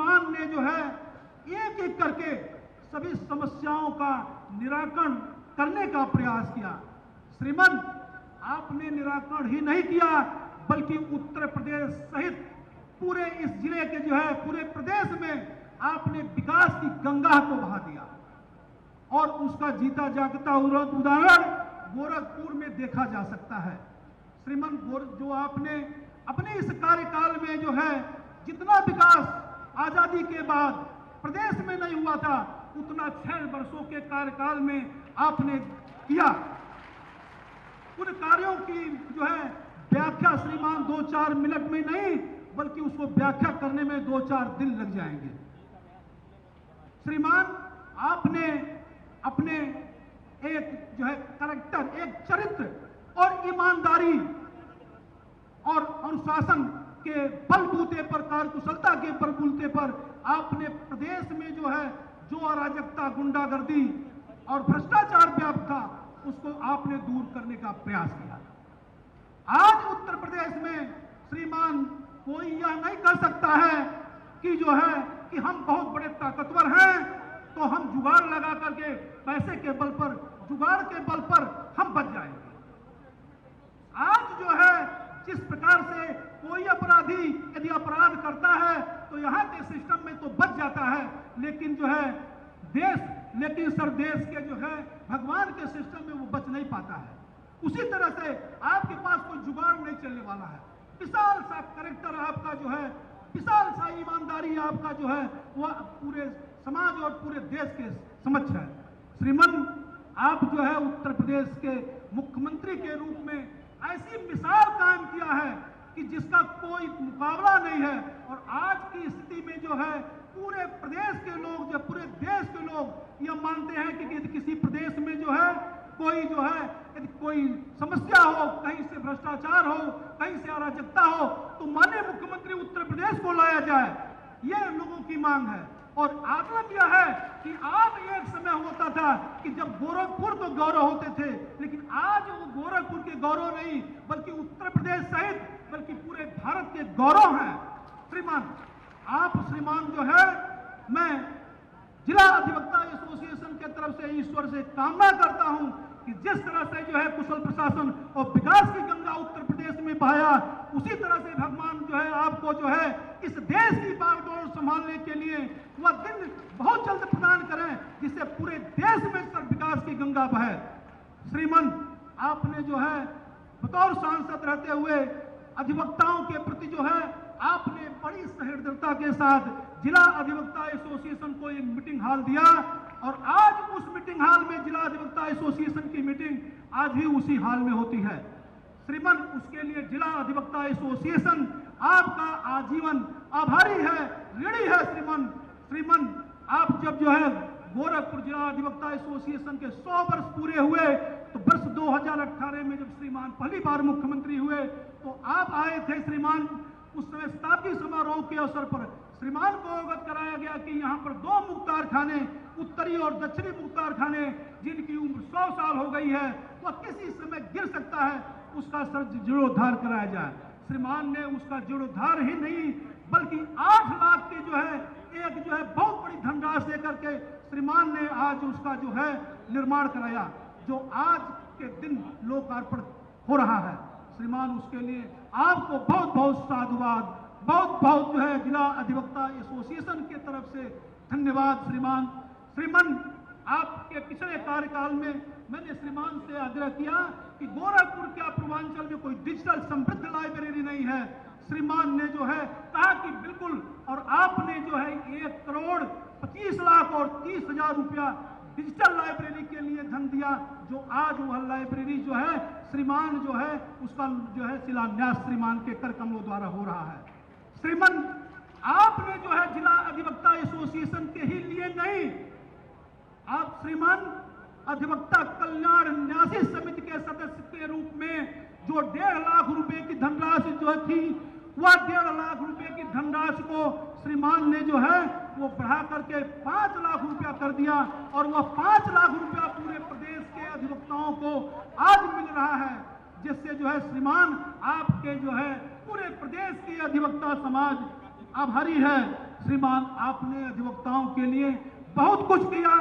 श्रीमान ने जो है एक एक करके सभी समस्याओं का निराकरण करने का प्रयास किया। श्रीमान, आपने निराकरण ही नहीं किया बल्कि उत्तर प्रदेश सहित पूरे इस जिले के जो है पूरे प्रदेश में आपने विकास की गंगा को बहा दिया और उसका जीता जागता उदाहरण गोरखपुर में देखा जा सकता है। श्रीमान, जो आपने अपने इस कार्यकाल में जो है जितना विकास आजादी के बाद प्रदेश में नहीं हुआ था उतना 6 वर्षों के कार्यकाल में आपने किया। उन कार्यों की जो है व्याख्या श्रीमान 2-4 मिनट में नहीं बल्कि उसको व्याख्या करने में 2-4 दिन लग जाएंगे। श्रीमान, आपने अपने एक जो है कैरेक्टर, एक चरित्र और ईमानदारी और अनुशासन के बलबूते पर, कार्यकुशलता के बलबूते पर आपने प्रदेश में जो है जो अराजकता, गुंडागर्दी और भ्रष्टाचार व्याप्त था उसको आपने दूर करने का प्रयास किया। आज उत्तर प्रदेश में श्रीमान कोई यह नहीं कर सकता है कि जो है कि हम बहुत बड़े ताकतवर हैं तो हम जुगाड़ लगा करके पैसे के बल पर, जुगाड़ के बल पर हम बच जाएंगे। आज जो है जिस प्रकार से कोई अपराधी यदि अपराध करता है तो यहाँ के सिस्टम में तो बच जाता है, लेकिन जो है देश के जो है भगवान के सिस्टम में वो बच नहीं पाता है। उसी तरह से आपके पास कोई जुगाड़ नहीं चलने वाला है। विशाल सा कैरेक्टर आपका जो है, विशाल सा ईमानदारी आपका जो है वह पूरे समाज और पूरे देश के समक्ष है। श्रीमान, आप जो है उत्तर प्रदेश के मुख्यमंत्री के रूप में ऐसी मिसाल कायम किया है कि जिसका कोई मुकाबला नहीं है और आज की स्थिति में जो है पूरे प्रदेश के लोग, जो पूरे देश के लोग यह मानते हैं कि यदि किसी प्रदेश में जो है यदि कोई समस्या हो, कहीं से भ्रष्टाचार हो, कहीं से अराजकता हो तो माननीय मुख्यमंत्री उत्तर प्रदेश को लाया जाए, यह लोगों की मांग है। और आकलन यह है कि आज एक समय होता था कि जब गोरखपुर तो गौरव होते थे, लेकिन आज वो गोरखपुर के गौरव नहीं बल्कि उत्तर प्रदेश सहित बल्कि पूरे भारत के गौरव हैं। श्रीमान जो है, मैं जिला अधिवक्ता एसोसिएशन के तरफ से ईश्वर से कामना करता हूं कि जिस तरह से जो है कुशल प्रशासन और विकास की गंगा उत्तर प्रदेश में बहाया, उसी तरह से भगवान जो है आपको जो है इस देश की बागडोर संभालने के लिए वह दिन बहुत जल्द प्रदान करें जिससे पूरे देश में सब विकास की गंगा बहे। श्रीमान, आपने जो है बतौर सांसद रहते हुए अधिवक्ताओं के प्रति जो है आपने बड़ी सहृदयता के साथ जिला अधिवक्ता एसोसिएशन को एक मीटिंग हॉल दिया और आज उस मीटिंग हॉल में जिला अधिवक्ता एसोसिएशन की मीटिंग आज भी उसी हॉल में होती है। श्रीमान, उसके लिए जिला अधिवक्ता एसोसिएशन आपका आजीवन आभारी है, ऋणी है। श्रीमान, आप जब जो है गोरखपुर जिला अधिवक्ता एसोसिएशन के 100 वर्ष पूरे हुए तो वर्ष 2018 में जब श्रीमान पहली बार मुख्यमंत्री हुए तो आप आए थे। श्रीमान, उस समय शताब्दी समारोह के अवसर पर श्रीमान को अवगत कराया गया कि यहाँ पर 2 मुख्तार खाने, उत्तरी और दक्षिणी मुख्तार खाने जिनकी उम्र 100 साल हो गई है वह किसी समय गिर सकता है, उसका सर जीर्णोद्धार कराया जाए। श्रीमान ने उसका जीर्णोद्धार ही नहीं बल्कि 8 लाख के जो है एक जो है बहुत बड़ी धनराशि लेकर के श्रीमान ने आज उसका जो है निर्माण कराया, जो आज के दिन लोकार्पण हो रहा है। श्रीमान, उसके लिए आपको बहुत बहुत साधुवाद, बहुत बहुत जो है जिला अधिवक्ता एसोसिएशन के तरफ से धन्यवाद। श्रीमान, आपके पिछले कार्यकाल में मैंने श्रीमान से आग्रह किया कि गोरखपुर के पूर्वांचल में कोई डिजिटल समृद्ध लाइब्रेरी नहीं है। श्रीमान ने जो है कहा कि बिल्कुल, और आपने जो है 1,25,00,000 और 30,000 रुपया डिजिटल लाइब्रेरी के लिए धन दिया, जो आज वह लाइब्रेरी जो है श्रीमान जो है उसका जो है शिलान्यास श्रीमान के कर कमलों द्वारा हो रहा है। श्रीमान, आपने जो है जिला अधिवक्ता एसोसिएशन के ही लिए नहीं, आप श्रीमान अधिवक्ता कल्याण न्यासी समिति के सदस्य के रूप में जो 1.5 लाख रुपए की धनराशि जो थी वह 1.5 लाख रुपए की धनराशि को श्रीमान ने जो है वो बढ़ा करके 5 लाख रुपया कर दिया और वह 5 लाख रुपया पूरे प्रदेश के अधिवक्ताओं को आज मिल रहा है, जिससे जो है श्रीमान आपके जो है पूरे प्रदेश की अधिवक्ता समाज आभारी है। श्रीमान, आपने अधिवक्ताओं के लिए बहुत कुछ किया,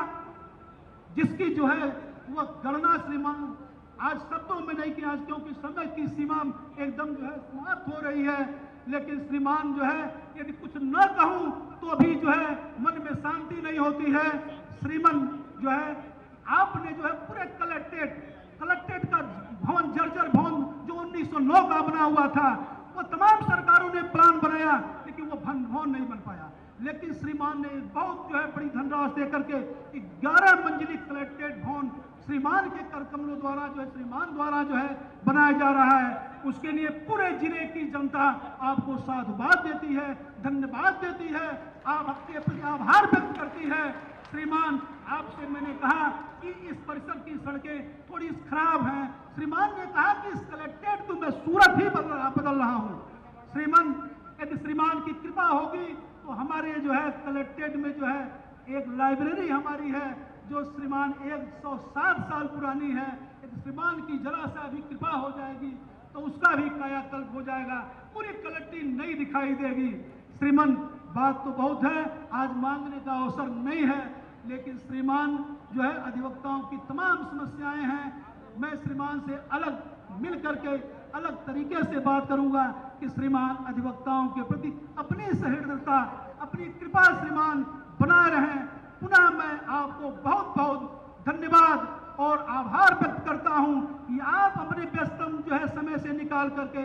जिसकी जो है वह गणना श्रीमान आज शब्दों में नहीं किया, क्योंकि समय की सीमा एकदम जो है समाप्त हो रही है। लेकिन श्रीमान जो है, यदि कुछ न कहूं तो भी जो है मन में शांति नहीं होती है। श्रीमान जो है, आपने जो है पूरे कलेक्ट्रेट का भवन, जर्जर भवन जो 1909 का बना हुआ था, वो तमाम सरकारों ने प्लान बनाया, लेकिन वो भवन नहीं बन पाया। लेकिन श्रीमान ने बहुत जो है बड़ी धनराशि देकर के 11 मंजिली कलेक्ट्रेट भवन श्रीमान के कर कमलों द्वारा जो है, श्रीमान द्वारा जो है बनाया जा रहा है। उसके लिए पूरे जिले की जनता आपको साधुवाद देती है, धन्यवाद देती है, आपके प्रति आभार व्यक्त करती है। श्रीमान, आपसे मैंने कहा कि इस परिसर की सड़कें थोड़ी खराब हैं। श्रीमान ने कहा कि इस कलेक्ट्रेट को मैं सूरत ही बदल रहा हूं। श्रीमान, यदि श्रीमान की कृपा होगी तो हमारे जो है कलेक्ट्रेट में जो है एक लाइब्रेरी हमारी है, जो श्रीमान 160 साल पुरानी है। यदि श्रीमान की जरा सा भी कृपा हो जाएगी तो उसका भी कायाकल्प हो जाएगा, पूरी कलेक्ट्रेट नई दिखाई देगी। श्रीमान, बात तो बहुत है, आज मांगने का अवसर नहीं है, लेकिन श्रीमान जो है अधिवक्ताओं की तमाम समस्याएं हैं। मैं श्रीमान से अलग मिल करके अलग तरीके से बात करूंगा कि श्रीमान अधिवक्ताओं के प्रति अपनी सहृदयता, अपनी कृपा श्रीमान बनाए रहें। पुनः मैं आपको बहुत बहुत धन्यवाद और आभार व्यक्त करता हूं कि आप अपने व्यस्तम जो है समय से निकाल करके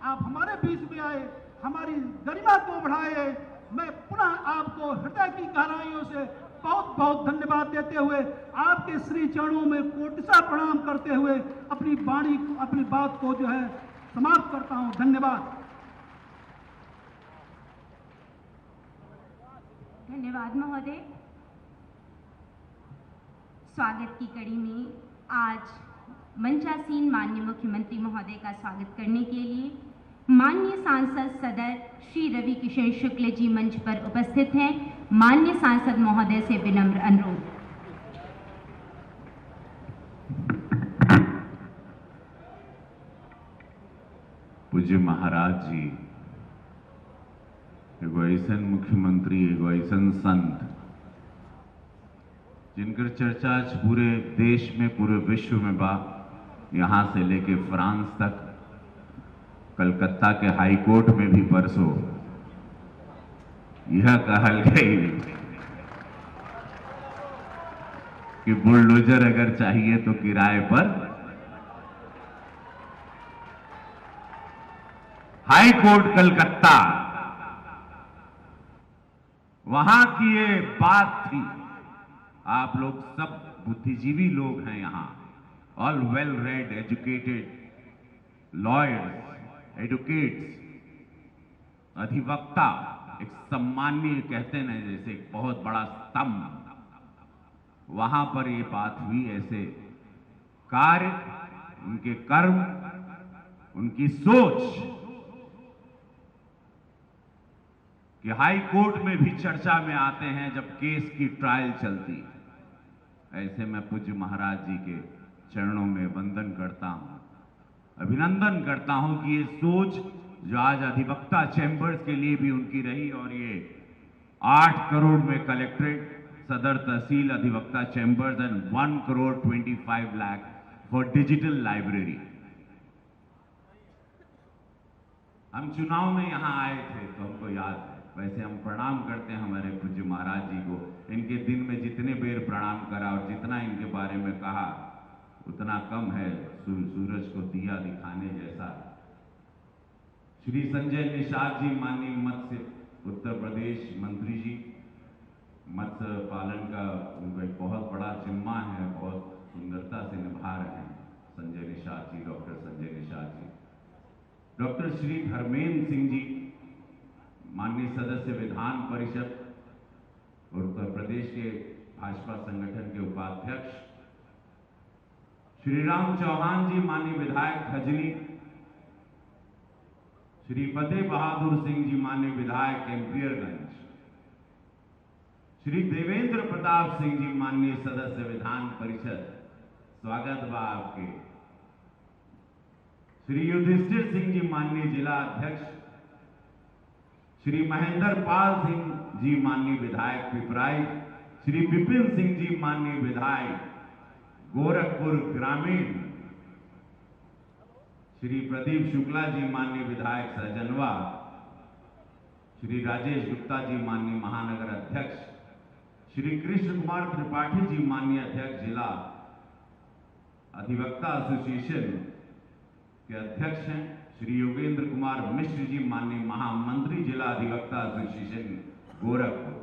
आप हमारे बीच में आए, हमारी गरिमा को बढ़ाए। मैं पुनः आपको हृदय की गहराइयों से बहुत बहुत धन्यवाद देते हुए आपके श्री चरणों में कोटिशा प्रणाम करते हुए अपनी वाणी, अपनी बात को जो है समाप्त करता हूं। धन्यवाद। धन्यवाद महोदय। स्वागत की कड़ी में आज मंचासीन माननीय मुख्यमंत्री महोदय का स्वागत करने के लिए माननीय सांसद सदर श्री रवि किशन शुक्ल जी मंच पर उपस्थित हैं। माननीय सांसद महोदय से विनम्र अनुरोध। पूज्य महाराज जी, एगो ऐसन मुख्यमंत्री, एगो ऐसन संत जिनकर चर्चा आज पूरे देश में, पूरे विश्व में बा। यहाँ से लेके फ्रांस तक, कलकत्ता के हाई कोर्ट में भी परसों यह कहल गई कि बुलडोजर अगर चाहिए तो किराए पर। हाई कोर्ट कलकत्ता, वहां की ये बात थी। आप लोग सब बुद्धिजीवी लोग हैं यहाँ, all well read, educated lawyers, advocates, अधिवक्ता, एक सम्मानीय कहते ना जैसे एक बहुत बड़ा स्तंभ, वहां पर ये बात हुई। ऐसे कार्य, उनके कर्म, उनकी सोच कि हाई कोर्ट में भी चर्चा में आते हैं जब केस की ट्रायल चलती है। ऐसे मैं पूज्य महाराज जी के चरणों में वंदन करता हूं, अभिनंदन करता हूं कि ये सोच जो आज अधिवक्ता चैंबर्स के लिए भी उनकी रही, और ये 8 करोड़ में कलेक्ट्रेट, सदर तहसील अधिवक्ता chambers and 1 crore 25 lakh for digital library. हम चुनाव में यहां आए थे तो हमको याद है। वैसे हम प्रणाम करते हैं हमारे पूज्य महाराज जी को। इनके दिन में जितने बेर प्रणाम करा और जितना इनके बारे में कहा उतना कम है, सूरज को दिया दिखाने जैसा। श्री संजय निषाद जी, माननीय मत्स्य उत्तर प्रदेश मंत्री जी, मत्स्य पालन का उनका एक बहुत बड़ा जिम्मा है, बहुत सुंदरता से निभा रहे हैं संजय निषाद जी, डॉक्टर संजय निषाद जी। डॉक्टर श्री धर्मेंद्र सिंह जी, माननीय सदस्य विधान परिषद और उत्तर प्रदेश के भाजपा संगठन के उपाध्यक्ष। श्री राम चौहान जी, माननीय विधायक खजनी। श्री फतेह बहादुर सिंह जी, माननीय विधायक एम्पियरगंज। श्री देवेंद्र प्रताप सिंह जी, माननीय सदस्य विधान परिषद, स्वागत बा आपके। श्री युधिष्ठिर सिंह जी, माननीय जिला अध्यक्ष। श्री महेंद्र पाल सिंह जी माननीय विधायक पिपराई, श्री विपिन सिंह जी माननीय विधायक गोरखपुर ग्रामीण, श्री प्रदीप शुक्ला जी माननीय विधायक सजनवा, श्री राजेश गुप्ता जी माननीय महानगर अध्यक्ष, श्री कृष्ण कुमार त्रिपाठी जी माननीय अध्यक्ष जिला अधिवक्ता एसोसिएशन के अध्यक्ष हैं, श्री योगेंद्र कुमार मिश्र जी माननीय महामंत्री जिला अधिवक्ता एसोसिएशन गोरखपुर,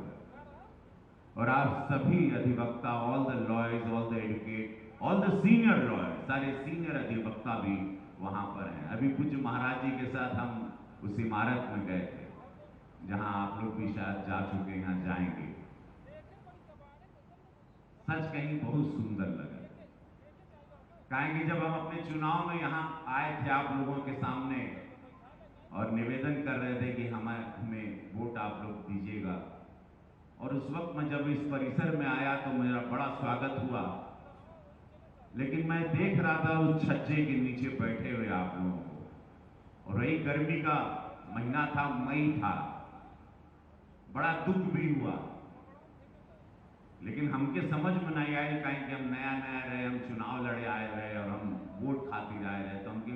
और आप सभी अधिवक्ता, all the lawyers, all the advocate, all the senior lawyers, सारे सीनियर अधिवक्ता भी वहां पर हैं। अभी पूज्य महाराज जी के साथ हम उस इमारत में गए थे जहां आप लोग भी शायद जा चुके हैं, जाएंगे। सच कहीं बहुत सुंदर लगा। कहेंगे जब हम अपने चुनाव में यहाँ आए थे आप लोगों के सामने और निवेदन कर रहे थे कि हमें वोट आप लोग दीजिएगा, और उस वक्त मैं जब इस परिसर में आया तो मेरा बड़ा स्वागत हुआ, लेकिन मैं देख रहा था उस छज्जे के नीचे बैठे हुए आप लोगों को, और वही गर्मी का महीना था, मई था, बड़ा दुख भी हुआ। लेकिन हमके समझ में नहीं आया, कहीं कि हम नया नया रहे, हम चुनाव लड़े आए रहे और हम वोट खातिर आए रहे, तो हमके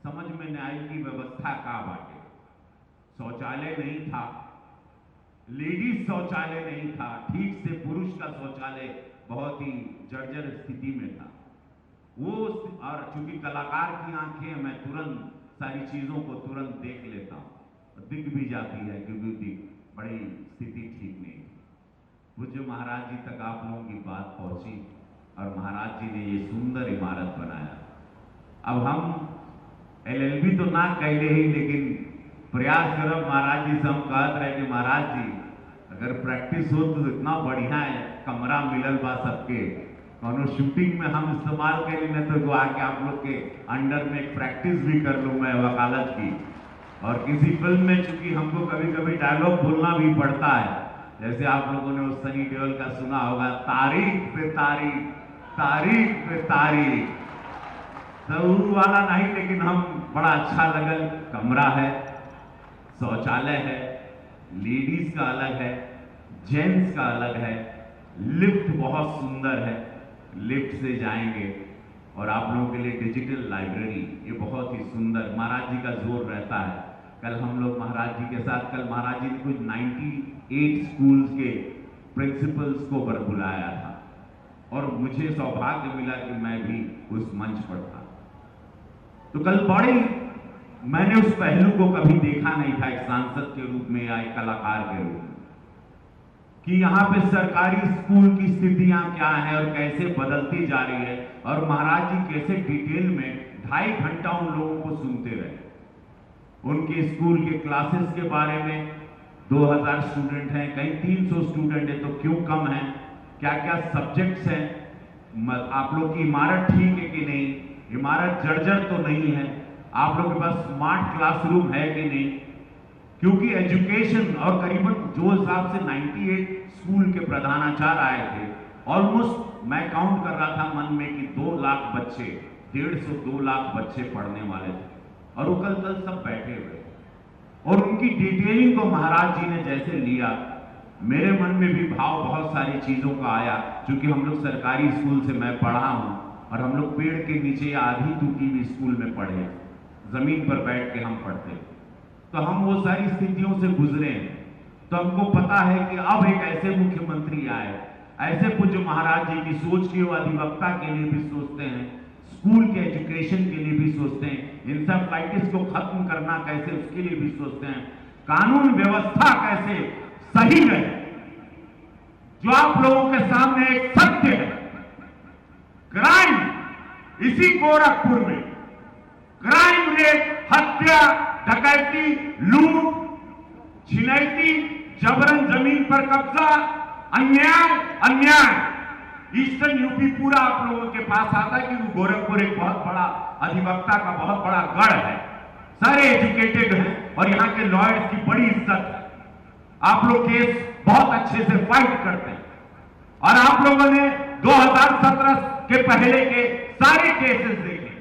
समझ में नहीं आई कि व्यवस्था का बाटे। शौचालय नहीं था, लेडीज शौचालय नहीं था, ठीक से पुरुष का शौचालय बहुत ही जर्जर स्थिति में था वो। और चूंकि कलाकार की आंखें, मैं तुरंत सारी चीजों को तुरंत देख लेता हूं, दिख भी जाती है क्योंकि बड़ी स्थिति ठीक नहीं थी। पूज्य महाराज जी तक आप लोगों की बात पहुंची और महाराज जी ने ये सुंदर इमारत बनाया। अब हम LLB तो ना कहले ही, लेकिन प्रयास करब महाराज जी से हम कहते रहे कि महाराज जी अगर प्रैक्टिस हो तो इतना बढ़िया है, कमरा मिलल बा सबके, कौनो शूटिंग में हम इस्तेमाल करें न तो आके आप लोग के अंडर में एक प्रैक्टिस भी कर लूँ मैं वकालत की। और किसी फिल्म में चूंकि हमको कभी कभी डायलॉग बोलना भी पड़ता है, जैसे आप लोगों ने उस सनी देओल का सुना होगा, तारीख पे तारीख, तारीख पे तारीख, तो वो वाला नहीं, लेकिन हम बड़ा अच्छा लगल। कमरा है, शौचालय है, लेडीज का अलग है, जेंट्स का अलग है, लिफ्ट बहुत सुंदर है, लिफ्ट से जाएंगे, और आप लोगों के लिए डिजिटल लाइब्रेरी, ये बहुत ही सुंदर। महाराज जी का जोर रहता है। कल हम लोग महाराज जी के साथ, कल महाराज जी ने कुछ 98 स्कूल्स के प्रिंसिपल्स को बुलाया था, और मुझे सौभाग्य मिला कि मैं भी उस मंच पर था। तो कल बड़े मैंने उस पहलू को कभी देखा नहीं था एक सांसद के रूप में या एक कलाकार के रूप में, कि यहाँ पे सरकारी स्कूल की स्थितियां क्या हैं और कैसे बदलती जा रही है, और महाराज जी कैसे डिटेल में 2.5 घंटा उन लोगों को सुनते रहे। उनके स्कूल के क्लासेस के बारे में, 2000 स्टूडेंट हैं, कहीं 300 स्टूडेंट है तो क्यों कम है, क्या क्या सब्जेक्ट्स हैं, आप लोग की इमारत ठीक है कि नहीं, इमारत जर्जर तो नहीं है, आप लोग के पास स्मार्ट क्लासरूम है कि नहीं, क्योंकि एजुकेशन, और करीबन जो हिसाब से 98 स्कूल के प्रधानाचार्य आए थे, ऑलमोस्ट मैं काउंट कर रहा था मन में कि 2 लाख बच्चे, 150-2 लाख बच्चे पढ़ने वाले थे, और वो कल सब बैठे हुए, और उनकी डिटेलिंग को महाराज जी ने जैसे लिया, मेरे मन में भी भाव बहुत सारी चीजों का आया। क्योंकि हम लोग सरकारी स्कूल से मैं पढ़ा हूं, और हम लोग पेड़ के नीचे आधी टूटी हुई स्कूल में पढ़े, जमीन पर बैठ के हम पढ़ते, तो हम वो सारी स्थितियों से गुजरे हैं। तो हमको पता है कि अब एक ऐसे मुख्यमंत्री आए, ऐसे पूज्य महाराज जी की सोच के वो अधिवक्ता के लिए भी सोचते हैं, स्कूल के एजुकेशन के लिए भी सोचते हैं, इंसेफ्लाइटिस को खत्म करना कैसे उसके लिए भी सोचते हैं, कानून व्यवस्था कैसे सही रहे। जो आप लोगों के सामने एक सत्य है, क्राइम इसी गोरखपुर में, क्राइम रेट, हत्या, डकैती, लूट, छिनैती, जबरन जमीन पर कब्जा, अन्याय, ईस्टर्न यूपी पूरा आप लोगों के पास आता है, क्योंकि गोरखपुर एक बहुत बड़ा अधिवक्ता का बहुत बड़ा गढ़ है, सारे एजुकेटेड हैं, और यहाँ के लॉयर्स की बड़ी इज्जत है। आप लोग केस बहुत अच्छे से फाइट करते हैं, और आप लोगों ने 2017 के पहले के सारे केसेस देखे,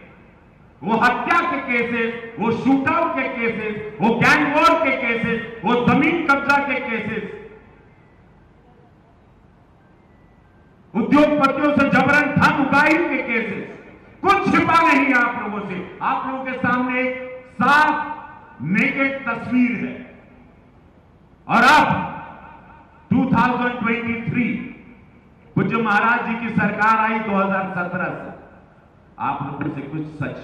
वो हत्या के केसेस, वो शूटआउट के केसेस, वो गैंग वॉर के केसेस, वो कब्जा के केसेस, उद्योगपतियों से जबरन धन उगाही के केसेस, कुछ छिपा नहीं है आप लोगों से। आप लोगों के सामने एक साफ नेकेड तस्वीर है। और अब 2023 पूज्य महाराज जी की सरकार आई 2017 से, आप लोगों से कुछ सच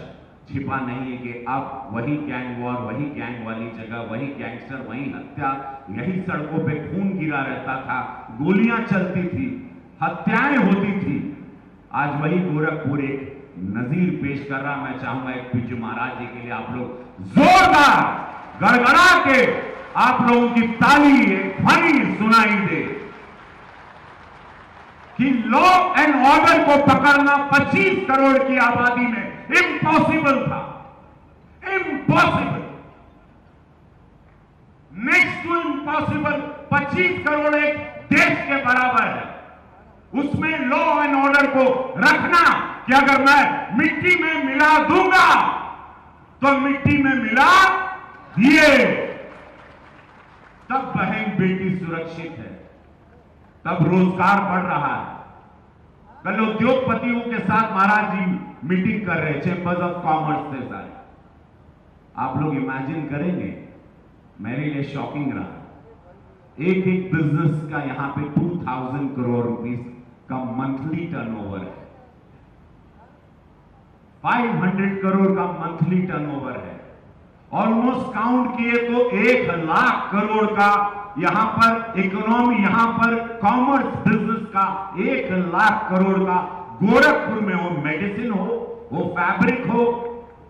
छिपा नहीं है कि अब वही गैंग वॉर, वही गैंग वाली जगह, वही गैंगस्टर, वही हत्या, यही सड़कों पे खून गिरा रहता था, गोलियां चलती थी, हत्याएं होती थी। आज वही गोरखपुर एक नजीर पेश कर रहा। मैं चाहूंगा एक पूज्य महाराज जी के लिए आप लोग जोरदार गड़गड़ा के आप लोगों की ताली, एक ध्वनि सुनाई दे कि लॉ एंड ऑर्डर को पकड़ना 25 करोड़ की आबादी में इम्पॉसिबल था, impossible, next to impossible. 25 crore एक देश के बराबर है, उसमें लॉ एंड ऑर्डर को रखना कि अगर मैं मिट्टी में मिला दूंगा तो मिट्टी में मिला दिए, तब बहन बेटी सुरक्षित है, तब रोजगार बढ़ रहा है। कल उद्योगपतियों के साथ महाराज जी मीटिंग कर रहे, चैंबर्स ऑफ कॉमर्स के साथ। आप लोग इमेजिन करेंगे, मेरे लिए शॉकिंग रहा, एक एक बिजनेस का यहां पे 2000 करोड़ रुपीस का मंथली टर्नओवर है, 500 करोड़ का मंथली टर्नओवर है। ऑलमोस्ट काउंट किए तो 1 लाख करोड़ का यहां पर इकोनॉमी, यहां पर कॉमर्स बिजनेस का 1 लाख करोड़ का गोरखपुर में हो, मेडिसिन हो, वो फैब्रिक हो,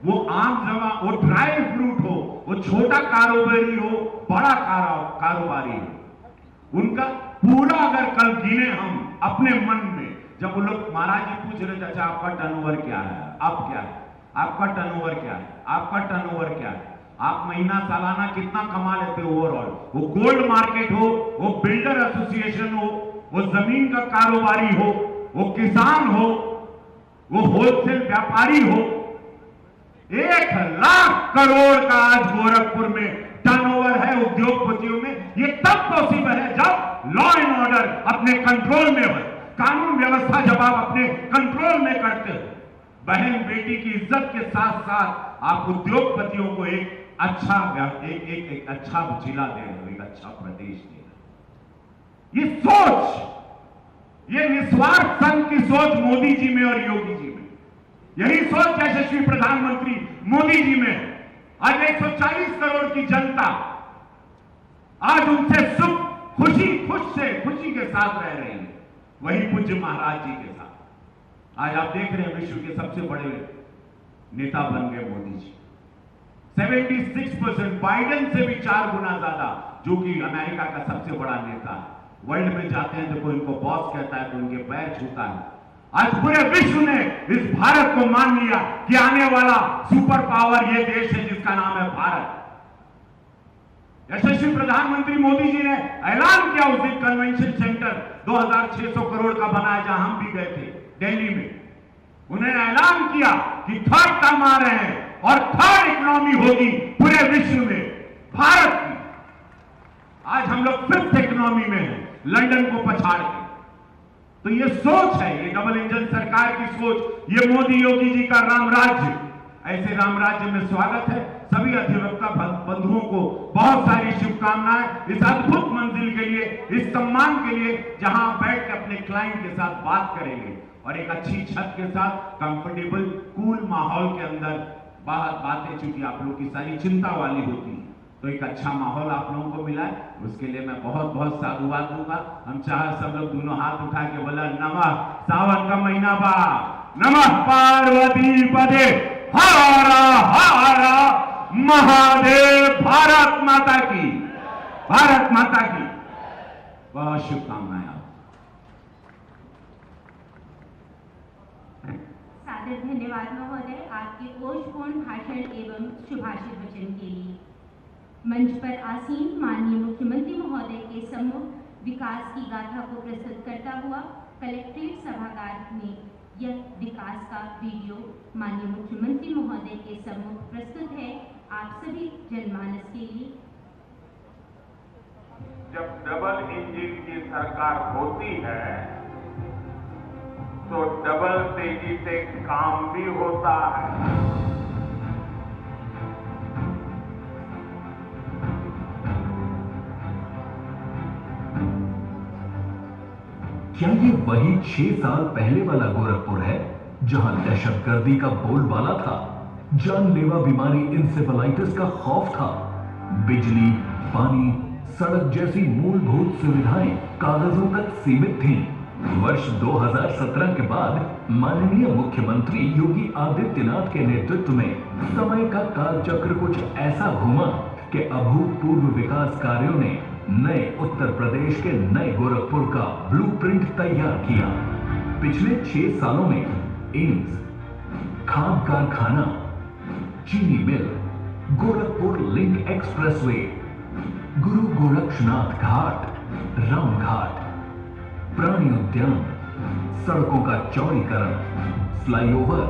वो आम जमा, वो ड्राई फ्रूट हो, वो छोटा कारोबारी हो, बड़ा कारोबारी हो, उनका पूरा अगर कल गिने हम अपने मन में, जब वो लोग महाराज जी पूछ रहे थे अच्छा आपका टर्नओवर क्या है, अब क्या है, आपका टर्नओवर क्या है, आपका टर्नओवर क्या है, आप महीना सालाना कितना कमा लेते हो ओवरऑल, वो गोल्ड मार्केट हो, वो बिल्डर एसोसिएशन हो, वो जमीन का कारोबारी हो, वो किसान हो, वो होलसेल व्यापारी हो, 1 लाख करोड़ का आज गोरखपुर में टर्नओवर है उद्योगपतियों में। ये तब पॉसिबल है जब लॉ एंड ऑर्डर अपने कंट्रोल में हो, कानून व्यवस्था जब आप अपने कंट्रोल में करते हो। बहन बेटी की इज्जत के साथ साथ आप उद्योगपतियों को एक अच्छा एक अच्छा जिला दे रहे हो, एक अच्छा प्रदेश दे रहे हो। ये सोच, ये निस्वार्थ संघ की सोच मोदी जी में और योगी जी में, यही सोच यशस्वी प्रधानमंत्री मोदी जी में। आज 140 करोड़ की जनता आज उनसे सुख खुशी के साथ रह रही है, वही पूज्य महाराज जी के साथ। आज आप देख रहे हैं विश्व के सबसे बड़े नेता बन गए मोदी जी, 76%, बाइडेन से भी 4 गुना ज्यादा, जो कि अमेरिका का सबसे बड़ा नेता है। वर्ल्ड में जाते हैं तो कोई उनको बॉस कहता है, तो उनके पैर छूता है। आज पूरे विश्व ने इस भारत को मान लिया कि आने वाला सुपर पावर ये देश है जिसका नाम है भारत। यशस्वी प्रधानमंत्री मोदी जी ने ऐलान किया उस दिन कन्वेंशन सेंटर 2600 करोड़ का बनाया, जहां हम भी गए थे दिल्ली में। उन्होंने ऐलान किया कि 3rd टर्म आ रहे हैं और 3rd इकोनॉमी होगी पूरे विश्व में भारत की। आज हम लोग 5th इकोनॉमी में हैं, लंदन को पछाड़ के। तो ये सोच है, ये डबल इंजन सरकार की सोच, ये मोदी योगी जी का राम राज्य। ऐसे राम राज्य में स्वागत है। सभी अधिवक्ता बंधुओं को बहुत सारी शुभकामनाएं इस अद्भुत मंजिल के लिए, इस सम्मान के लिए, जहां बैठ के अपने क्लाइंट के साथ बात करेंगे और एक अच्छी छत के साथ कंफर्टेबल कूल माहौल के अंदर बातें, चूंकि आप लोग की सारी चिंता वाली होती है, तो एक अच्छा माहौल आप लोगों को मिला है, उसके लिए मैं बहुत बहुत साधुवाद दूंगा। हम चाहे सब लोग दोनों हाथ उठा के बोला नमः, सावन का महीना बा, नमः पार्वती पदे हरा हरा महादेव। भारत माता की, भारत माता की बहुत शुभकामनाएं। सादर धन्यवाद महोदय आपके ओजपूर्ण भाषण एवं शुभाशित वचन के लिए। मंच पर आसीन माननीय मुख्यमंत्री महोदय के सम्मुख विकास की गाथा को प्रस्तुत करता हुआ कलेक्ट्रेट सभागार में यह विकास का वीडियो माननीय मुख्यमंत्री महोदय के सम्मुख प्रस्तुत है आप सभी जनमानस के लिए। डबल इंजन की सरकार होती है तो डबल तेजी से काम भी होता है। क्या ये वही 6 साल पहले वाला गोरखपुर है जहां दहशतगर्दी का बोलबाला था, जानलेवा बीमारी इंसेफेलाइटिस का खौफ था, बिजली, पानी, सड़क जैसी मूलभूत सुविधाएं कागजों तक सीमित थीं? वर्ष 2017 के बाद माननीय मुख्यमंत्री योगी आदित्यनाथ के नेतृत्व में समय का कालचक्र कुछ ऐसा घुमा कि अभूतपूर्व विकास कार्यों ने नए उत्तर प्रदेश के नए गोरखपुर का ब्लूप्रिंट तैयार किया। पिछले 6 सालों में एम्स, खाद कारखाना, चीनी मिल, गोरखपुर लिंक एक्सप्रेसवे, गुरु गोरक्षनाथ घाट, राम घाट, प्राणी उद्यान, सड़कों का चौड़ीकरण, flyover,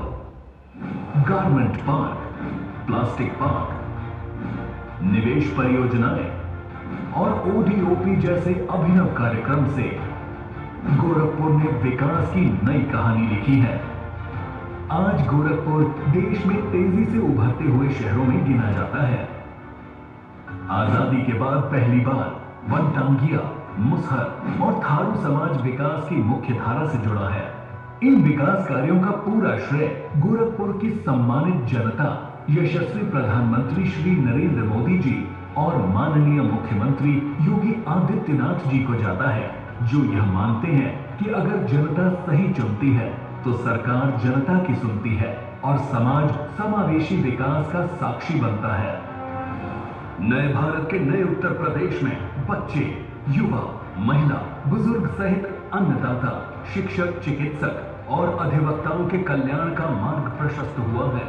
garment park, plastic park, निवेश परियोजनाएं और ओडीओपी जैसे अभिनव कार्यक्रम से गोरखपुर ने विकास की नई कहानी लिखी है। आज गोरखपुर देश में तेजी से उभरते हुए शहरों में गिना जाता है। आजादी के बाद पहली बार वनटांगिया, मुसहर और थारू समाज विकास की मुख्य धारा से जुड़ा है। इन विकास कार्यों का पूरा श्रेय गोरखपुर की सम्मानित जनता, यशस्वी प्रधानमंत्री श्री नरेंद्र मोदी जी और माननीय मुख्यमंत्री योगी आदित्यनाथ जी को जाता है, जो यह मानते हैं कि अगर जनता सही चुनती है तो सरकार जनता की सुनती है और समाज समावेशी विकास का साक्षी बनता है। नए भारत के नए उत्तर प्रदेश में बच्चे, युवा, महिला, बुजुर्ग सहित अन्नदाता, शिक्षक, चिकित्सक और अधिवक्ताओं के कल्याण का मार्ग प्रशस्त हुआ है।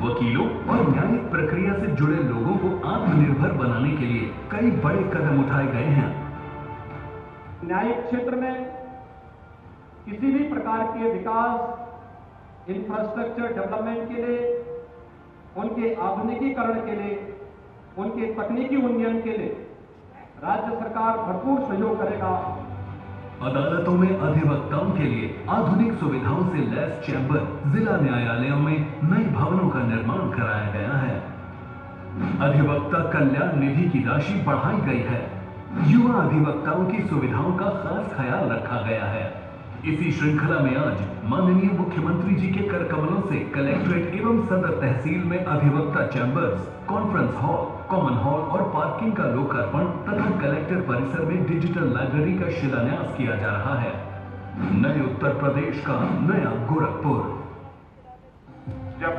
वकीलों और न्यायिक प्रक्रिया से जुड़े लोगों को आत्मनिर्भर बनाने के लिए कई बड़े कदम उठाए गए हैं। न्यायिक क्षेत्र में किसी भी प्रकार के विकास, इंफ्रास्ट्रक्चर डेवलपमेंट के लिए, उनके आधुनिकीकरण के लिए, उनके तकनीकी उन्नयन के लिए राज्य सरकार भरपूर सहयोग करेगा। अदालतों में अधिवक्ताओं के लिए आधुनिक सुविधाओं से लैस चैम्बर, जिला न्यायालयों में नए भवनों का निर्माण कराया गया है। अधिवक्ता कल्याण निधि की राशि बढ़ाई गई है। युवा अधिवक्ताओं की सुविधाओं का खास ख्याल रखा गया है। इसी श्रृंखला में आज माननीय मुख्यमंत्री जी के कर कमलों से कलेक्ट्रेट एवं सदर तहसील में अधिवक्ता chambers, conference hall, common hall और पार्किंग का लोकार्पण तथा कलेक्टर परिसर में डिजिटल लाइब्रेरी का शिलान्यास किया जा रहा है। नए उत्तर प्रदेश का नया गोरखपुर। जब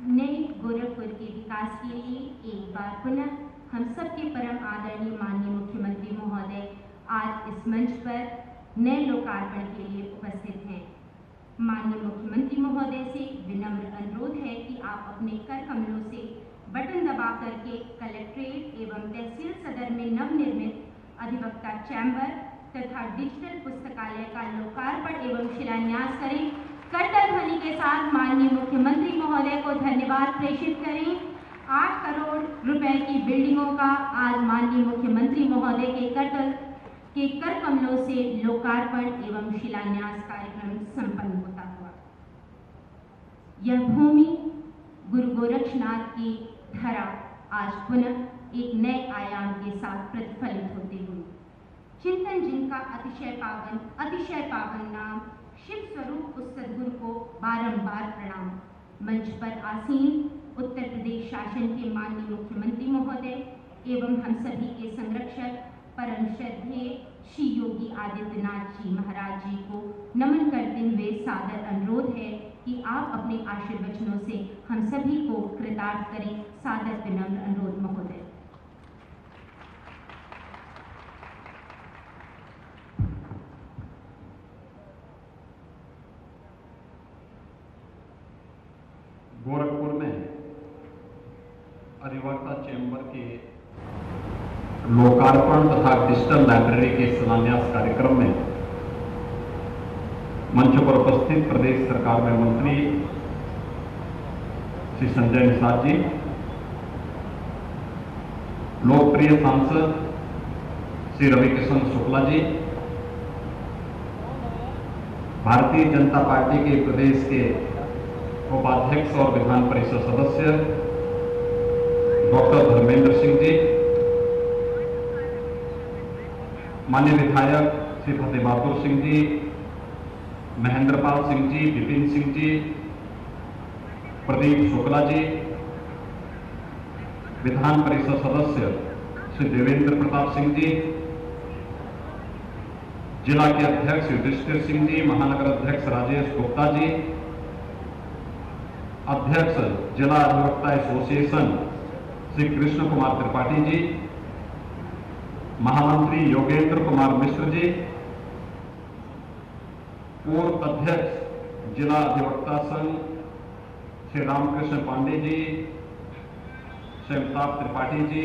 नए गोरखपुर के विकास के लिए एक बार पुनः हम सबके परम आदरणीय माननीय मुख्यमंत्री महोदय आज इस मंच पर नए लोकार्पण के लिए उपस्थित हैं। माननीय मुख्यमंत्री महोदय से विनम्र अनुरोध है कि आप अपने कर कमलों से बटन दबा करके कलेक्ट्रेट एवं तहसील सदर में नवनिर्मित अधिवक्ता चैम्बर तथा डिजिटल पुस्तकालय का लोकार्पण एवं शिलान्यास करें। करतल ध्वनि के साथ माननीय मुख्यमंत्री महोदय को धन्यवाद प्रेषित करें। 8 करोड़ रुपए की बिल्डिंगों का आज माननीय मुख्यमंत्री महोदय के कर कमलों से लोकार्पण एवं शिलान्यास कार्यक्रम संपन्न होता हुआ। यह भूमि गुरु गोरक्षनाथ की धरा आज पुनः एक नए आयाम के साथ प्रतिफलित होते हुए चिंतन जिनका अतिशय पावन नाम शिव स्वरूप उस सद्गुरु को बारंबार प्रणाम। मंच पर आसीन उत्तर प्रदेश शासन के माननीय मुख्यमंत्री महोदय एवं हम सभी के संरक्षक परम श्रद्धेय श्री योगी आदित्यनाथ जी महाराज जी को नमन करते हुए सादर अनुरोध है कि आप अपने आशीर्वचनों से हम सभी को कृतार्थ करें। सादर विनम्र अनुरोध महोदय। गोरखपुर में अधिवक्ता चैम्बर के लोकार्पण तथा डिजिटल लाइब्रेरी के शिलान्यास कार्यक्रम में मंच पर उपस्थित प्रदेश सरकार में मंत्री श्री संजय निषाद जी, लोकप्रिय सांसद श्री रविकिशन शुक्ला जी, भारतीय जनता पार्टी के प्रदेश के उपाध्यक्ष और विधान परिषद सदस्य डॉक्टर धर्मेंद्र सिंह जी, माननीय विधायक श्री फतेह बहादुर सिंह जी, महेंद्रपाल सिंह जी, विपिन सिंह जी, प्रदीप शुक्ला जी, विधान परिषद सदस्य श्री देवेंद्र प्रताप सिंह जी, जिला के अध्यक्ष युधिष्ठिर सिंह जी, महानगर अध्यक्ष राजेश गुप्ता जी, अध्यक्ष जिला अधिवक्ता एसोसिएशन श्री कृष्ण कुमार त्रिपाठी जी, महामंत्री योगेंद्र कुमार मिश्र जी, पूर्व अध्यक्ष जिला अधिवक्ता संघ श्री रामकृष्ण पांडे जी, श्री अमिताभ त्रिपाठी जी,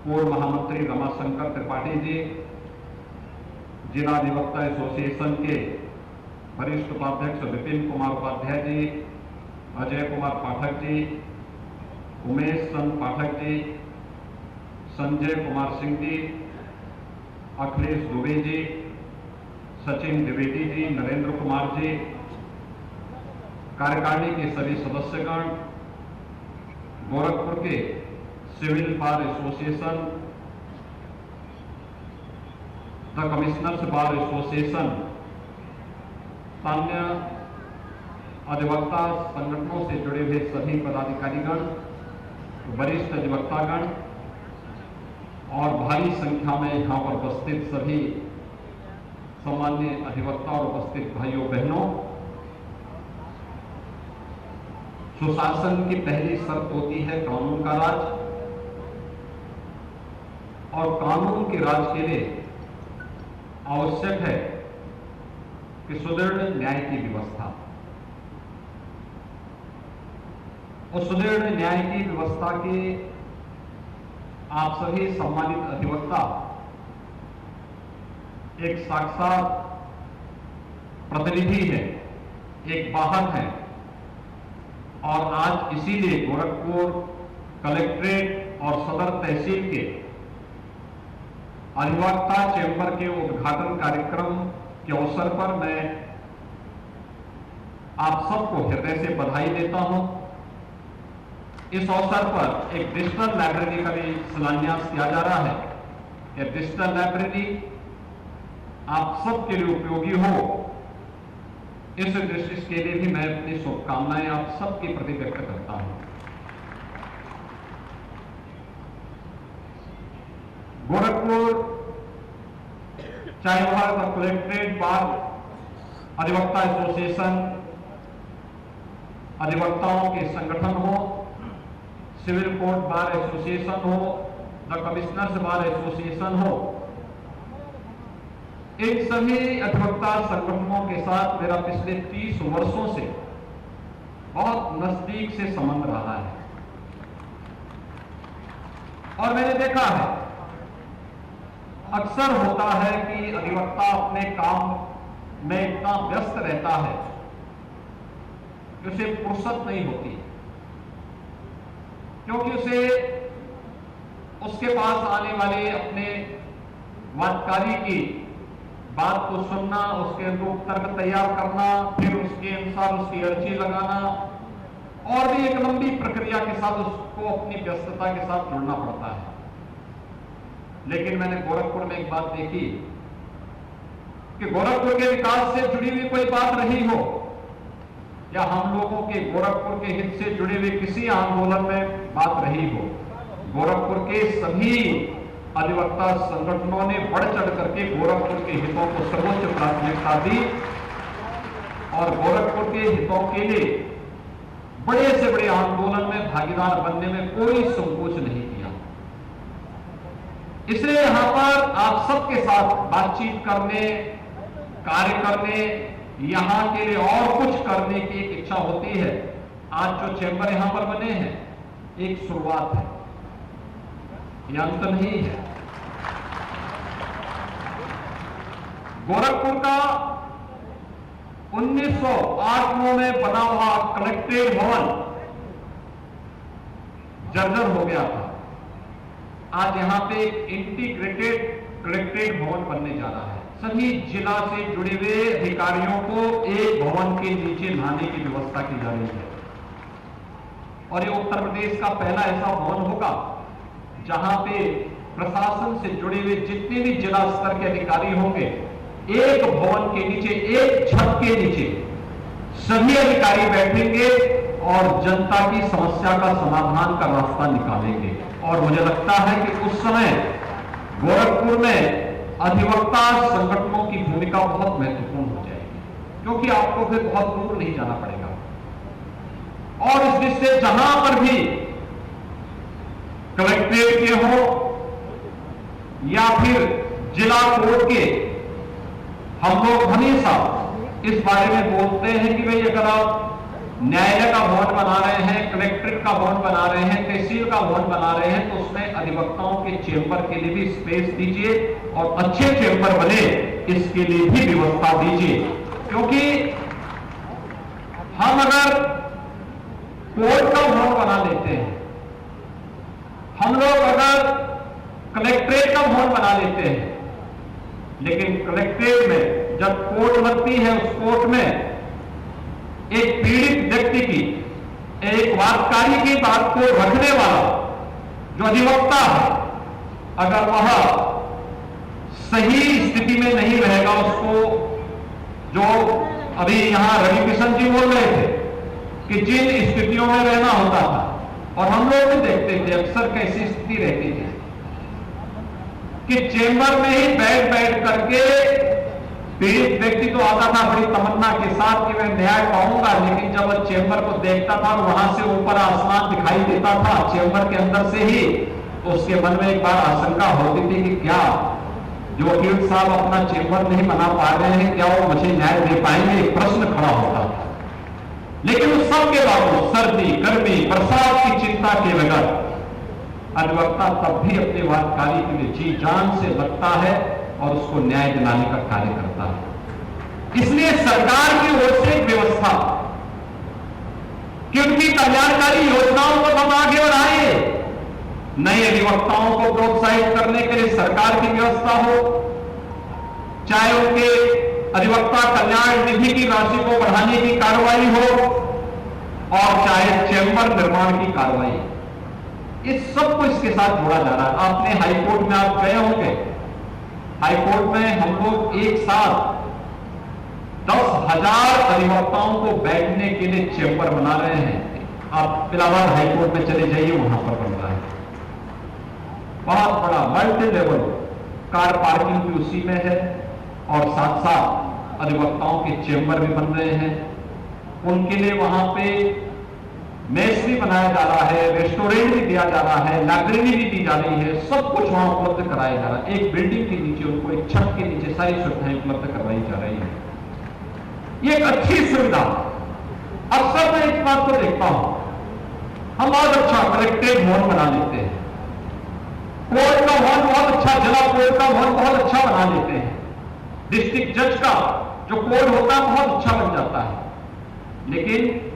पूर्व महामंत्री रमाशंकर त्रिपाठी जी, जिला अधिवक्ता एसोसिएशन के वरिष्ठ उपाध्यक्ष विपिन कुमार उपाध्याय जी, अजय कुमार पाठक जी, उमेश चंद पाठक जी, संजय कुमार सिंह जी, अखिलेश दुबे जी, सचिन द्विवेदी जी, नरेंद्र कुमार जी, कार्यकारिणी के सभी सदस्यगण, गोरखपुर के civil bar association, the commissioners bar association, अन्य अधिवक्ता संगठनों से जुड़े हुए सभी पदाधिकारीगण, वरिष्ठ अधिवक्तागण और भारी संख्या में यहां पर उपस्थित सभी सामान्य अधिवक्ता और उपस्थित भाइयों बहनों, सुशासन की पहली शर्त होती है कानून का राज, और कानून के राज के लिए आवश्यक है कि सुदृढ़ न्याय की व्यवस्था। उस सुदृढ़ न्याय की व्यवस्था के आप सभी सम्मानित अधिवक्ता एक साक्षात प्रतिनिधि है, एक वाहन है, और आज इसीलिए गोरखपुर कलेक्ट्रेट और सदर तहसील के अधिवक्ता चैंबर के उद्घाटन कार्यक्रम के अवसर पर मैं आप सबको हृदय से बधाई देता हूं। इस अवसर पर एक डिजिटल लाइब्रेरी का भी शिलान्यास किया जा रहा है। यह डिजिटल लाइब्रेरी आप सबके लिए उपयोगी हो, इस दृष्टि के लिए भी मैं अपनी शुभकामनाएं आप सबके प्रति व्यक्त करता हूं। गोरखपुर चाहे वह कलेक्ट्रेट बार अधिवक्ता एसोसिएशन, अधिवक्ताओं के संगठन हो, सिविल कोर्ट बार एसोसिएशन हो, द कमिश्नर्स बार एसोसिएशन हो, इन सभी अधिवक्ता संगठनों के साथ मेरा पिछले 30 वर्षों से बहुत नजदीक से संबंध रहा है, और मैंने देखा है अक्सर होता है कि अधिवक्ता अपने काम में इतना व्यस्त रहता है कि उसे फुर्सत नहीं होती, क्योंकि उसे उसके पास आने वाले अपने वादकारी की बात को सुनना, उसके अनुरूप तर्क तैयार करना, फिर उसके अनुसार उसकी अर्जी लगाना, और भी एक लंबी प्रक्रिया के साथ उसको अपनी व्यस्तता के साथ जुड़ना पड़ता है। लेकिन मैंने गोरखपुर में एक बात देखी कि गोरखपुर के विकास से जुड़ी हुई कोई बात रही हो, या हम लोगों के गोरखपुर के हित से जुड़े हुए किसी आंदोलन में बात रही हो, गोरखपुर के सभी अधिवक्ता संगठनों ने बढ़ चढ़ करके गोरखपुर के हितों को सर्वोच्च प्राथमिकता दी, और गोरखपुर के हितों के लिए बड़े से बड़े आंदोलन में भागीदार बनने में कोई संकोच नहीं किया। इसलिए यहां पर आप सबके साथ बातचीत करने, कार्य करने, यहां के लिए और कुछ करने की एक इच्छा होती है। आज जो चैंबर यहां पर बने हैं, एक शुरुआत है, यह अंत नहीं है। गोरखपुर का 1908 में बना हुआ कलेक्ट्रेट भवन जर्जर हो गया था। आज यहाँ पे एक इंटीग्रेटेड कलेक्ट्रेट भवन बनने जा रहा है। सभी जिला से जुड़े हुए अधिकारियों को एक भवन के नीचे लाने की व्यवस्था की जा रही है और ये उत्तर प्रदेश का पहला ऐसा भवन होगा जहां पे प्रशासन से जुड़े हुए जितने भी जिला स्तर के अधिकारी होंगे, एक भवन के नीचे, एक छत के नीचे सभी अधिकारी बैठेंगे और जनता की समस्या का समाधान का रास्ता निकालेंगे। और मुझे लगता है कि उस समय गोरखपुर में अधिवक्ता संगठनों की भूमिका बहुत महत्वपूर्ण हो जाएगी, क्योंकि आपको फिर बहुत दूर नहीं जाना पड़ेगा। और इस दृष्टि से जहां पर भी कलेक्ट्रेट के हो या फिर जिला कोर्ट के, हम लोग हमेशा इस बारे में बोलते हैं कि भाई अगर आप न्यायालय का भवन बना रहे हैं, कलेक्ट्रेट का भवन बना रहे हैं, तहसील का भवन बना रहे हैं, तो उसमें अधिवक्ताओं के चेंबर के लिए भी स्पेस दीजिए और अच्छे चेंबर बने इसके लिए भी व्यवस्था दीजिए। क्योंकि हम अगर कोर्ट का भवन बना लेते हैं, हम लोग अगर कलेक्ट्रेट का भवन बना लेते हैं, लेकिन कलेक्ट्रेट में जब कोर्ट बनती है, उस कोर्ट में एक पीड़ित व्यक्ति की, एक वादकारी की बात को रखने वाला जो अधिवक्ता है, अगर वह सही स्थिति में नहीं रहेगा, उसको जो अभी यहां रवि किशन जी बोल रहे थे कि जिन स्थितियों में रहना होता था, और हम लोग भी देखते थे अक्सर कैसी स्थिति रहती थी कि चेंबर में ही बैठ बैठ करके पीड़ित व्यक्ति तो आता था बड़ी तमन्ना के साथ कि मैं न्याय पाऊंगा, लेकिन जब वह चेंबर को देखता था और वहां से ऊपर आसमान दिखाई देता था चेंबर के अंदर से ही, तो उसके मन में एक बार आशंका होती थी कि क्या जो वकील साहब अपना चेंबर नहीं बना पा रहे हैं, क्या वो मुझे न्याय दे पाएंगे, एक प्रश्न खड़ा होता था। लेकिन उस सब के बावजूद सर्दी, गर्मी, बरसात की चिंता के बगैर अधिवक्ता तब भी अपने वादकारी के लिए जी जान से लगता है और उसको न्याय दिलाने का कार्य करता है। इसलिए सरकार की ओर से एक व्यवस्था कि उनकी कल्याणकारी योजनाओं को हम आगे बढ़ाएं, नए अधिवक्ताओं को प्रोत्साहित करने के लिए सरकार की व्यवस्था हो, चाहे उनके अधिवक्ता कल्याण निधि की राशि को बढ़ाने की कार्रवाई हो और चाहे चेंबर निर्माण की कार्रवाई, इस सब को इसके साथ जोड़ा जा रहा है। आपने हाईकोर्ट में आप गए होंगे, हाईकोर्ट में हम लोग एक साथ 10,000 अधिवक्ताओं को बैठने के लिए चेंबर बना रहे हैं। आप इलाहाबाद हाईकोर्ट में चले जाइए, वहां पर बन रहा है बहुत बड़ा मल्टी लेवल कार पार्किंग भी उसी में है और साथ साथ अधिवक्ताओं के चेंबर भी बन रहे हैं। उनके लिए वहां पे मेस भी बनाया जा रहा है, रेस्टोरेंट भी दिया जा रहा है, लाइब्रेरी भी दी जा रही है, सब कुछ वहां उपलब्ध कराया जा रहा है। एक बिल्डिंग के नीचे उनको, एक छत के नीचे सारी सुविधाएं उपलब्ध करवाई जा रही है। ये एक अच्छी सुविधा। अक्सर मैं इस बात को देखता हूं, हम बहुत अच्छा कलेक्ट्रेट भवन बना लेते हैं, कोर्ट का भवन बहुत अच्छा, जिला कोर्ट का भवन बहुत अच्छा बना लेते हैं, डिस्ट्रिक्ट जज का जो कोर्ट होता है बहुत अच्छा बन जाता है। लेकिन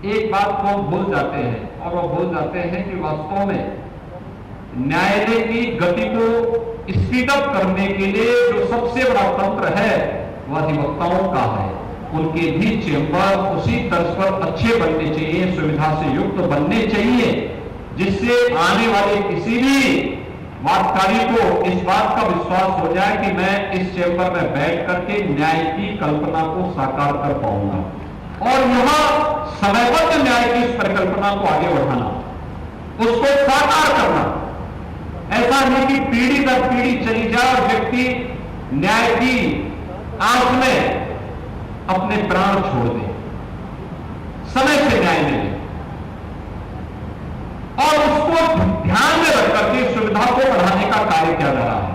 एक बात को हम भूल जाते हैं, और वो भूल जाते हैं कि वास्तव में न्यायालय की गति को स्पीड अप करने के लिए जो सबसे बड़ा तंत्र है वह अधिवक्ताओं का है। उनके भी चेंबर उसी तर्ज पर अच्छे बनने चाहिए, सुविधा से युक्त बनने चाहिए, जिससे आने वाले किसी भी वादकारी को इस बात का विश्वास हो जाए कि मैं इस चेंबर में बैठ करके न्याय की कल्पना को साकार कर पाऊंगा। और यहां समयबद्ध न्याय की इस परिकल्पना को आगे बढ़ाना, उसको साकार करना। ऐसा नहीं कि पीढ़ी दर पीढ़ी चली जाए और व्यक्ति न्याय की आंख में अपने प्राण छोड़ दे, समय से न्याय मिले और उसको ध्यान में रख करके सुविधा को बढ़ाने का कार्य किया जा रहा है।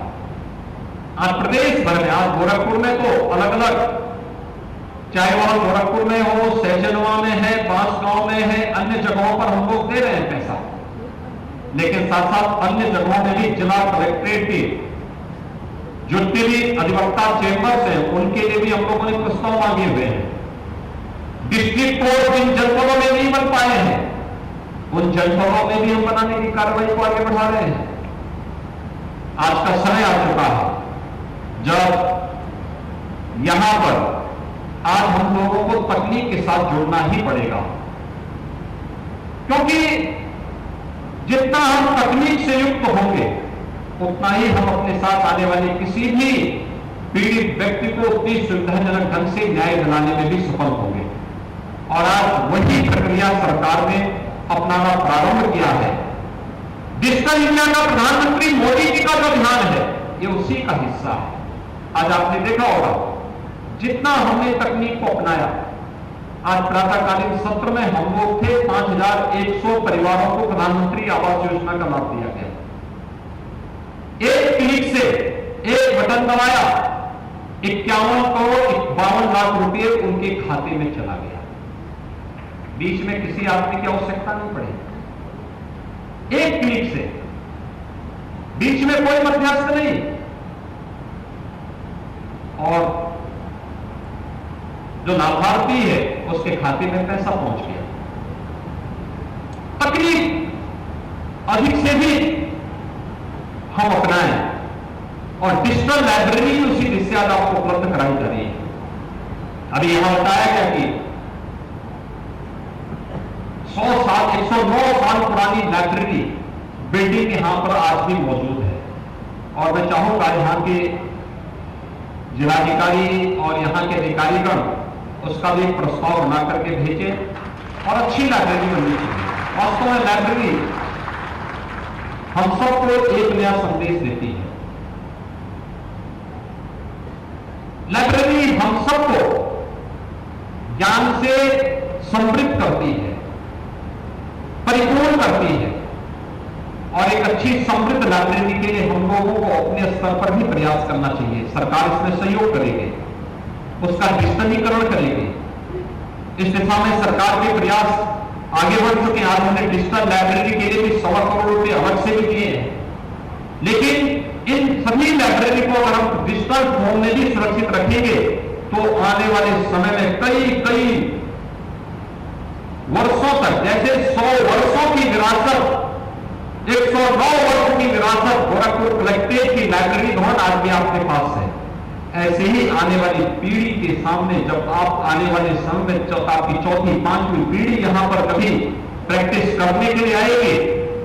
आज प्रदेश भर में, आज गोरखपुर में तो अलग अलग, चाहे वह गोरखपुर में हो, सहजनवा में है, बांसगांव में है, अन्य जगहों पर हम लोग दे रहे हैं पैसा, लेकिन साथ साथ अन्य जगहों में भी जिला कलेक्ट्रेट की जितने भी अधिवक्ता चेंबर्स हैं उनके लिए भी हम लोगों ने प्रस्ताव मांगे हुए हैं। डिस्ट्रिक्ट कोर्ट जिन जनपदों में नहीं बन पाए हैं, उन जनपदों में भी हम बनाने की कार्रवाई को आगे बढ़ा रहे हैं। आज का समय आ चुका है जब यहां पर आज हम लोगों को तकनीक के साथ जुड़ना ही पड़ेगा, क्योंकि जितना हम तकनीक से युक्त होंगे उतना ही हम अपने साथ आने वाले किसी भी पीड़ित व्यक्ति को उतनी सुविधाजनक ढंग से न्याय दिलाने में भी सफल होंगे। और आज वही प्रक्रिया सरकार ने अपनाना प्रारंभ किया है। डिजिटल इंडिया का प्रधानमंत्री मोदी जी का जो ध्यान है ये उसी का हिस्सा है। आज आपने देखा होगा जितना हमने तकनीक को अपनाया, आज प्रातःकालीन सत्र में हम लोग थे 5100 परिवारों को प्रधानमंत्री आवास योजना का लाभ दिया गया। एक क्लिक से एक बटन दबाया, 51 करोड़ 52 लाख रुपए उनके खाते में चला गया। बीच में किसी आदमी की आवश्यकता नहीं पड़ी, एक क्लिक से, बीच में कोई मध्यस्थ नहीं। और जो लाभार्थी है उसके खाते में पैसा पहुंच गया। तकनीक अधिक से भी हम अपनाएं और डिजिटल लाइब्रेरी उसी दिशा आपको उपलब्ध कराई जा रही है। अभी यहां बताया गया कि 109 साल पुरानी लाइब्रेरी बिल्डिंग यहां पर आज भी मौजूद है। और मैं चाहूंगा यहां के जिलाधिकारी और यहां के अधिकारीगण उसका भी एक प्रस्ताव बना करके भेजे और अच्छी लाइब्रेरी बननी चाहिए। वास्तव में लाइब्रेरी हम सबको एक नया संदेश देती है। लाइब्रेरी हम सबको ज्ञान से समृद्ध करती है, परिपूर्ण करती है। और एक अच्छी समृद्ध लाइब्रेरी के लिए हम लोगों को अपने स्तर पर भी प्रयास करना चाहिए। सरकार इसमें सहयोग करेगी, उसका डिजिटलीकरण करेगी। इस दिशा में सरकार के प्रयास आगे बढ़ चुके हैं। आज हमने डिजिटल लाइब्रेरी के लिए भी 1.25 करोड़ रुपए अलग से भी दिए हैं। लेकिन इन सभी लाइब्रेरी को अगर हम डिजिटल फॉर्म में भी सुरक्षित रखेंगे तो आने वाले समय में कई वर्षों तक, जैसे 100 वर्षों की विरासत, 109 वर्ष की विरासत गोरखपुर कलेक्ट्रेट की लाइब्रेरी भवन आज भी आपके पास है, ऐसे ही आने वाली पीढ़ी के सामने जब आप आने वाले समय में आपकी चौथी पांचवी पीढ़ी यहां पर कभी प्रैक्टिस करने के लिए आएगी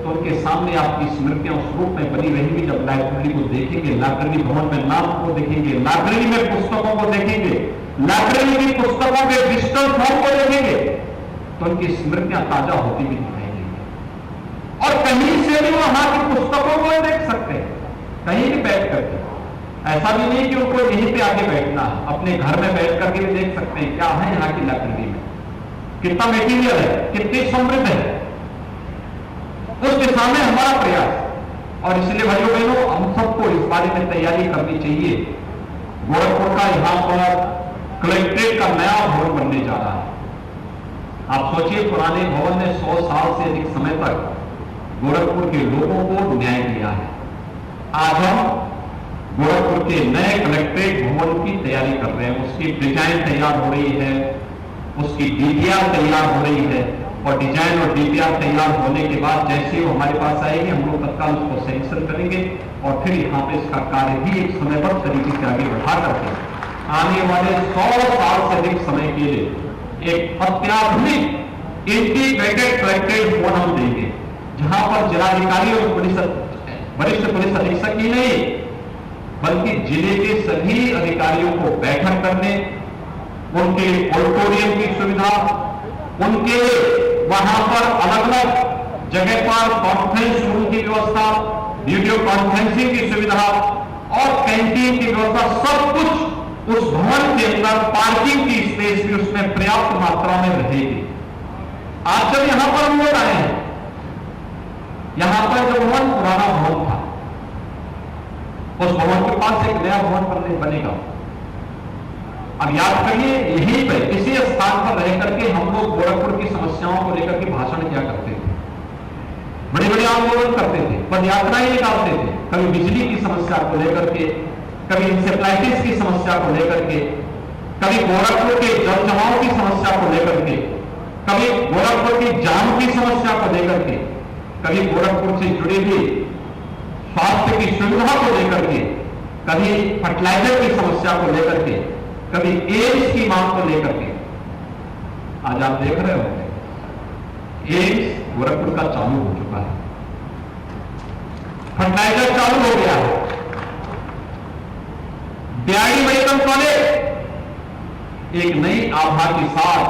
तो उनके सामने आपकी स्मृतियां उस रूप में बनी रहेंगी। जब लाइब्रेरी को देखेंगे, लाइब्रेरी भवन में नाम को देखेंगे, लाइब्रेरी में पुस्तकों को देखेंगे, लाइब्रेरी की पुस्तकों के डिजिटल फॉर्म को देखेंगे तो उनकी स्मृतियां ताजा होती भी दिखाई देंगी। और कहीं से भी वहां की पुस्तकों को देख सकते हैं, कहीं भी बैठ करके। ऐसा भी नहीं कि उनको यहीं पे आके बैठना है, अपने घर में बैठ करके भी देख सकते हैं क्या है यहाँ की लाइब्रेरी में, कितना मटेरियल है, कितनी समृद्ध है। उस दिशा में हमारा प्रयास। और इसलिए भाइयों बहनों, हम सबको इस बारे में तैयारी करनी चाहिए। गोरखपुर का यहां पर कलेक्ट्रेट का नया भवन बनने जा रहा है। आप सोचिए, पुराने भवन ने 100 साल से अधिक समय तक गोरखपुर के लोगों को न्याय दिया है। आज हम गोरखपुर के नए कलेक्ट्रेट भवन की तैयारी कर रहे हैं। उसकी डिजाइन तैयार हो रही है, उसकी डीपीआर तैयार हो रही है। और डिजाइन और डीपीआर तैयार होने के बाद जैसे ही वो हमारे पास आएगी हम लोग तत्काल उसको सैंक्शन करेंगे और फिर यहाँ पे इसका कार्य भी एक समयबद्ध तरीके से आगे बढ़ा करके आने वाले 100 साल से अधिक समय के लिए एक अत्याधुनिक इंटीग्रेटेड कलेक्ट्रेट भवन हम देंगे, जहां पर जिलाधिकारी और वरिष्ठ पुलिस अधीक्षक ही नहीं बल्कि जिले के सभी अधिकारियों को बैठक करने, उनके ऑडिटोरियम की सुविधा, उनके वहां पर अलग अलग जगह पर कॉन्फ्रेंस रूम की व्यवस्था, वीडियो कॉन्फ्रेंसिंग की सुविधा और कैंटीन की व्यवस्था, सब कुछ उस भवन के अंदर, पार्किंग की स्पेस भी उसमें पर्याप्त मात्रा में रहेगी। आज जब यहां पर हम लोग आए हैं, यहां पर जो भवन पुराना भवन था, उस भवन के पास एक नया भवन बनेगा। अब याद करिए, यहीं पर इसी स्थान पर रह करके हम लोग गोरखपुर की समस्याओं को लेकर के भाषण किया करते थे, बड़े बड़े आंदोलन करते थे, पद यात्राएं निकालते थे, कभी बिजली की समस्या को लेकर के, कभी इंसेफ्लाइटिस की समस्या को लेकर के, कभी गोरखपुर के जल जमाव की समस्या को लेकर के, कभी गोरखपुर की जाम की समस्या को लेकर के, कभी गोरखपुर से जुड़ी हुई स्वास्थ्य की सुविधा को लेकर के, कभी फर्टिलाइजर की समस्या को लेकर के, कभी एम्स की मांग को लेकर के। आज आप देख रहे होंगे एम्स गोरखपुर का चालू हो चुका है, फर्टिलाइजर चालू हो गया है। बीआरडी मेडिकल कॉलेज एक नई आभा के साथ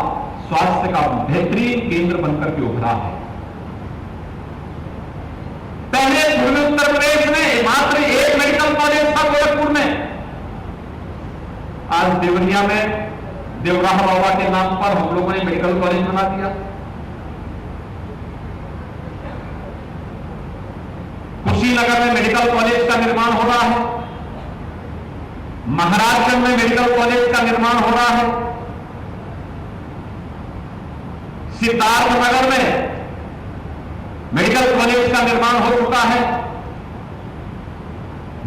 स्वास्थ्य का बेहतरीन केंद्र बनकर के उभरा है। पहले पूर्वी उत्तर प्रदेश में मात्र एक मेडिकल कॉलेज था गोरखपुर में। आज देवरिया में देवराह बाबा के नाम पर हम लोगों ने मेडिकल कॉलेज बना दिया। कुशीनगर में मेडिकल कॉलेज का निर्माण हो रहा है, महाराजगंज में मेडिकल कॉलेज का निर्माण हो रहा है, सिद्धार्थनगर में मेडिकल कॉलेज का निर्माण हो चुका है,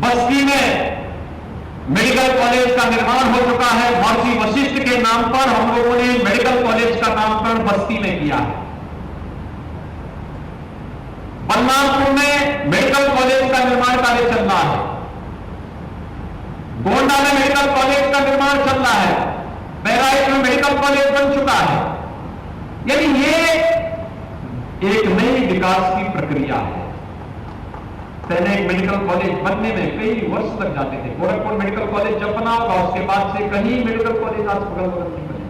बस्ती में मेडिकल कॉलेज का निर्माण हो चुका है। महर्षि वशिष्ठ के नाम पर हम लोगों ने मेडिकल कॉलेज का नामकरण बस्ती में किया है। बलरामपुर में मेडिकल कॉलेज का निर्माण कार्य चल रहा है, गोंडा में मेडिकल कॉलेज का निर्माण चल रहा है, बहराइच में मेडिकल कॉलेज बन चुका है। यानी ये एक नई विकास की प्रक्रिया है। पहले एक मेडिकल कॉलेज बनने में कई वर्ष लग जाते थे। गोरखपुर मेडिकल कॉलेज जब बना होगा उसके बाद से कहीं मेडिकल कॉलेज आज बगल बगल नहीं बने।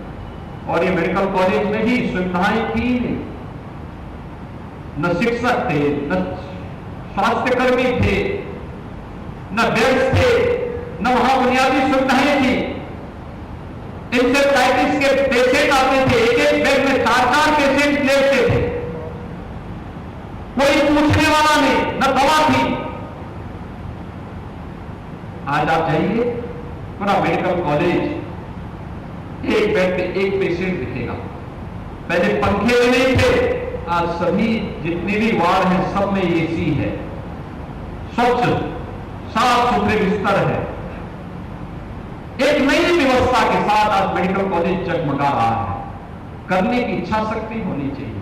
और ये मेडिकल कॉलेज में भी सुविधाएं थी, न शिक्षक थे, न स्वास्थ्यकर्मी थे, न बेड्स थे, न वहां बुनियादी सुविधाएं थी। इंसेफ्लाइटिस के पेशेंट आते थे, एक एक बेड में 4-4 पेशेंट लेते थे, कोई पूछने वाला नहीं, न दवा थी। आज आप जाइए पूरा मेडिकल कॉलेज एक बेड पे एक पेशेंट दिखेगा। पहले पंखे भी नहीं थे, आज सभी जितने भी वार्ड हैं सब में एसी है, स्वच्छ साफ सुथरे बिस्तर है। एक नई व्यवस्था के साथ आज मेडिकल कॉलेज जगमगा रहा है। करने की इच्छा शक्ति होनी चाहिए।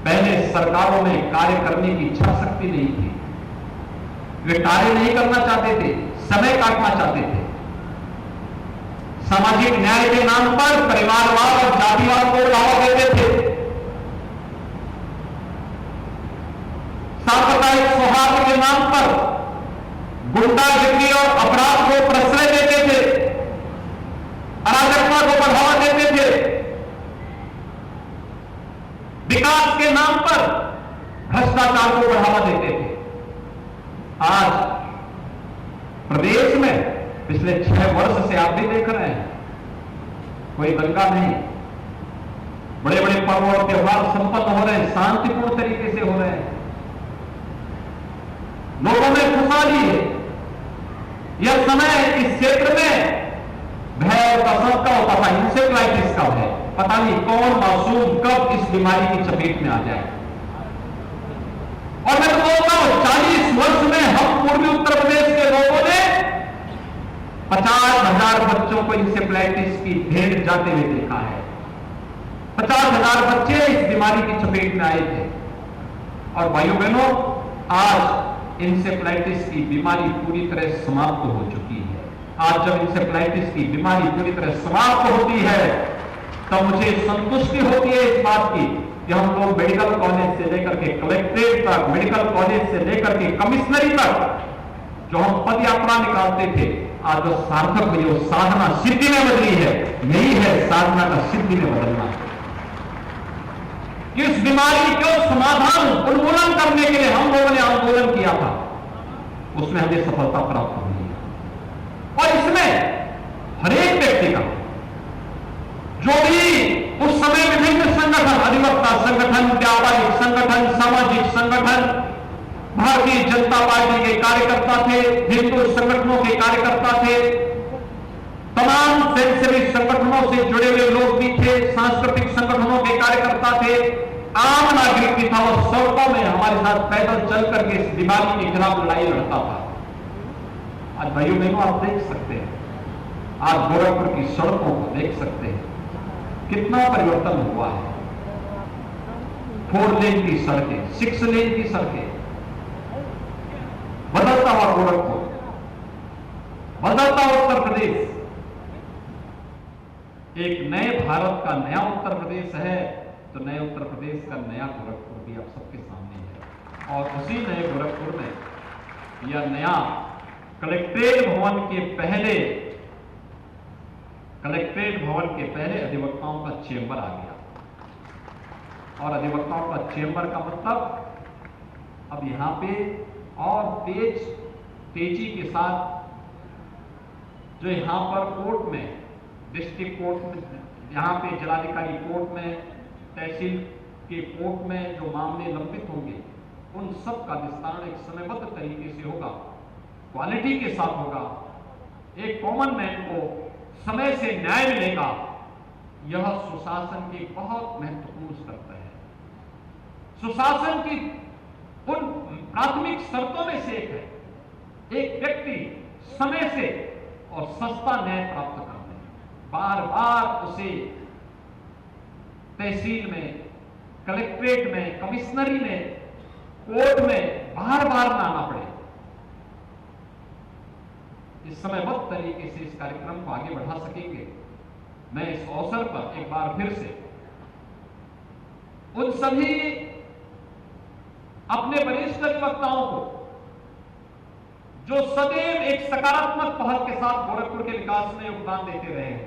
पहले सरकारों में कार्य करने की इच्छा शक्ति नहीं थी, वे कार्य नहीं करना चाहते थे, समय काटना चाहते थे। सामाजिक न्याय के नाम पर परिवारवाद और जातिवाद को बढ़ावा देते थे, सांप्रदायिक सौहार्द के नाम पर गुंडागिरी और अपराध को प्रश्रय देते थे, अराजकता को बढ़ावा देते थे, विकास के नाम पर भ्रष्टाचार को बढ़ावा देते थे। आज प्रदेश में पिछले 6 वर्ष से आप भी देख रहे हैं, कोई दंगा नहीं, बड़े बड़े पर्व और त्योहार संपन्न हो रहे हैं, शांतिपूर्ण तरीके से हो रहे हैं, लोगों में खुशहाली है। यह समय इस क्षेत्र में भय और कसरत का होता था, इंसेफ्लाइटिस का भय, पता नहीं कौन मासूम कब इस बीमारी की चपेट में आ जाए। और मैं तो बोलता हूं 40 वर्ष में हम पूर्वी उत्तर प्रदेश के लोगों ने 50,000 बच्चों को इंसेफ्लाइटिस की भेंट जाते हुए देखा है। 50,000 बच्चे इस बीमारी की चपेट में आए थे। और भाइयों बहनों, आज इंसेफ्लाइटिस की बीमारी पूरी तरह समाप्त हो चुकी है। आज जब इंसेफ्लाइटिस की बीमारी पूरी तरह समाप्त होती है तब मुझे संतुष्टि होती है इस बात की कि हम लोग मेडिकल कॉलेज से लेकर के कलेक्ट्रेट तक, मेडिकल कॉलेज से लेकर के कमिश्नरी तक जो हम पद यात्रा निकालते थे, आज वो सार्थक हुई, वो साधना सिद्धि में बदली है। यही है साधना का सिद्धि में बदलना। कि इस बीमारी को समाधान उन्मूलन करने के लिए हम लोगों ने आंदोलन किया था, उसमें हमें सफलता प्राप्त हुई है। और इसमें हर एक व्यक्ति का, जो भी उस समय विभिन्न संगठन, अधिवक्ता संगठन, व्यापारिक संगठन, सामाजिक संगठन, भारतीय जनता पार्टी के कार्यकर्ता थे, हिंदू संगठनों के कार्यकर्ता थे, तमाम स्वयंसेवी संगठनों से जुड़े हुए लोग भी थे, सांस्कृतिक संगठनों के कार्यकर्ता थे, आम नागरिक भी था। वो सड़कों में हमारे साथ पैदल चल करके इस बीमारी के खिलाफ लड़ाई लड़ता था। आज भाइयों बहनों आप देख सकते हैं, आज गोरखपुर की सड़कों को देख सकते हैं कितना परिवर्तन हुआ है। 4 लेन की सड़कें, 6 लेन की सड़कें, हुआ गोरखपुर, बदलता उत्तर प्रदेश, एक नए भारत का नया उत्तर प्रदेश है, तो नए उत्तर प्रदेश का नया गोरखपुर भी आप सबके सामने है। और उसी नए गोरखपुर में यह नया कलेक्ट्रेट भवन के पहले अधिवक्ताओं का चेंबर आ गया। और अधिवक्ताओं का चेंबर का मतलब अब यहां पे और तेजी के साथ जो यहां पर कोर्ट में, डिस्ट्रिक्ट कोर्ट में, यहां पे जिलाधिकारी कोर्ट में, तहसील के कोर्ट में जो मामले लंबित होंगे, उन सब का निस्तारण एक समयबद्ध तरीके से होगा, क्वालिटी के साथ होगा, एक कॉमन मैन को समय से न्याय मिलेगा। यह सुशासन की बहुत महत्वपूर्ण शर्त है। सुशासन की उन प्राथमिक शर्तों में से एक है, एक व्यक्ति समय से और सस्ता न्याय प्राप्त करते हैं। बार बार उसे तहसील में, कलेक्ट्रेट में, कमिश्नरी में, कोर्ट में बार बार ना आना पड़े। इस समयबद्ध तरीके से इस कार्यक्रम को आगे बढ़ा सकेंगे। मैं इस अवसर पर एक बार फिर से उन सभी अपने वरिष्ठ अधिवक्ताओं को जो सदैव एक सकारात्मक पहल के साथ गोरखपुर के विकास में योगदान देते रहे हैं,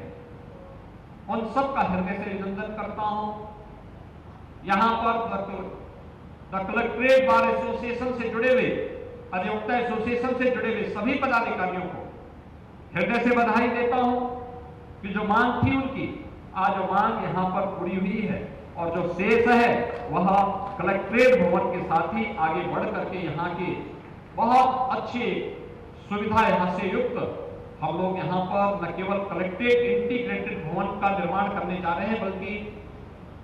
उन सब का हृदय से अभिनंदन करता हूं। यहां पर द कलेक्ट्रेट बार एसोसिएशन से जुड़े हुए, अधिवक्ता एसोसिएशन से जुड़े हुए सभी पदाधिकारियों को हृदय से बधाई देता हूं कि जो मांग थी उनकी, आज वो मांग यहां पर पूरी हुई है। और जो शेष है वह कलेक्ट्रेट भवन के साथ ही आगे बढ़ करके यहाँ की बहुत अच्छी सुविधा यहां से युक्त हम लोग यहाँ पर न केवल कलेक्ट्रेट इंटीग्रेटेड भवन का निर्माण करने जा रहे हैं, बल्कि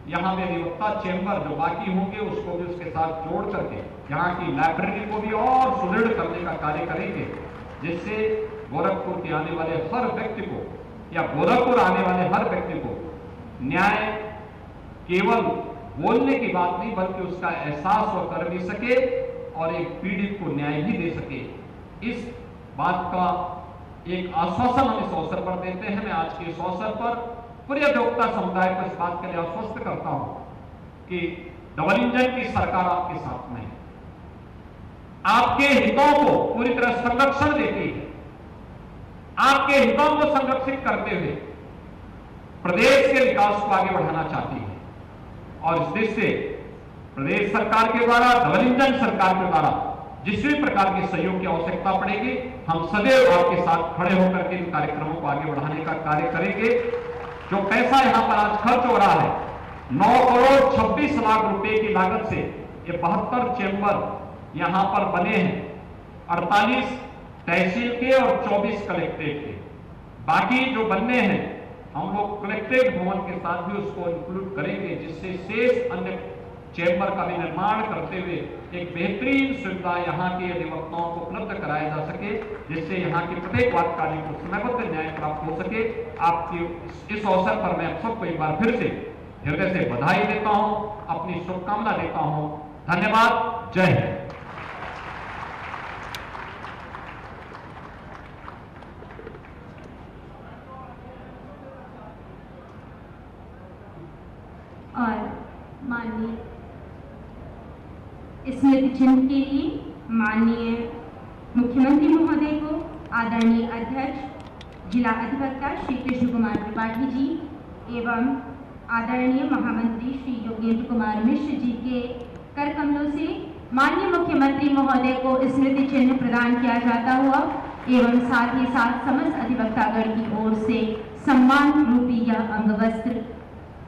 यहाँ में अधिवक्ता चेंबर जो बाकी होंगे उसको भी उसके साथ जोड़ करके यहाँ की लाइब्रेरी को भी और सुदृढ़ करने का कार्य करेंगे, जिससे गोरखपुर के आने वाले हर व्यक्ति को या गोरखपुर आने वाले हर व्यक्ति को न्याय केवल बोलने की बात नहीं बल्कि उसका एहसास वो कर भी सके और एक पीड़ित को न्याय भी दे सके। इस बात का एक आश्वासन हम इस अवसर पर देते हैं। मैं आज के इस अवसर पर पूरे अधिवक्ता समुदाय को इस बात के लिए आश्वस्त करता हूं कि डबल इंजन की सरकार आपके साथ में है, आपके हितों को पूरी तरह संरक्षण देती है, आपके हितों को संरक्षित करते हुए प्रदेश के विकास को आगे बढ़ाना चाहती है। और इस देश से प्रदेश सरकार के द्वारा, डबल इंजन सरकार के द्वारा जिस भी प्रकार के सहयोग की आवश्यकता पड़ेगी, हम सदैव आपके साथ खड़े होकर के इन कार्यक्रमों को आगे बढ़ाने का कार्य करेंगे। जो पैसा यहां पर आज खर्च हो रहा है, 9,26,00,000 रुपए की लागत से ये 72 चेंबर यहां पर बने हैं, 48 तहसील के और 24 कलेक्ट्रेट के। बाकी जो बनने हैं हम लोग कलेक्ट्रेट भवन के साथ भी उसको इंक्लूड करेंगे, जिससे शेष अन्य चेंबर का भी निर्माण करते हुए एक बेहतरीन सुविधा यहाँ के अधिवक्ताओं को उपलब्ध कराया जा सके, जिससे यहाँ के प्रत्येक वादकारी को समयबद्ध न्याय प्राप्त हो सके। आपकी इस अवसर पर मैं आप सबको एक बार फिर से हृदय से बधाई देता हूँ, अपनी शुभकामना देता हूँ। धन्यवाद। जय हिंद। और माननीय स्मृति चिन्ह के लिए माननीय मुख्यमंत्री महोदय को आदरणीय अध्यक्ष जिला अधिवक्ता श्री कृष्ण कुमार त्रिपाठी जी एवं आदरणीय महामंत्री श्री योगेंद्र कुमार मिश्र जी के कर कमलों से माननीय मुख्यमंत्री महोदय को स्मृति चिन्ह प्रदान किया जाता हुआ एवं साथ ही साथ समस्त अधिवक्तागण की ओर से सम्मान रूपी यह अंगवस्त्र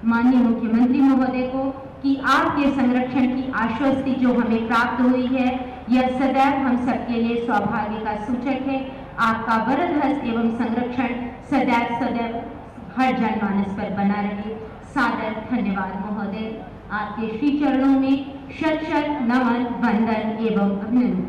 माननीय मुख्यमंत्री महोदय को कि आपके संरक्षण की आश्वस्ति जो हमें प्राप्त हुई है, यह सदैव हम सबके लिए सौभाग्य का सूचक है। आपका वरद हस्त एवं संरक्षण सदैव सदैव हर जनमानस पर बना रहे। सादर धन्यवाद महोदय। आपके श्री चरणों में शत शत नमन, वंदन एवं अभिनंदन।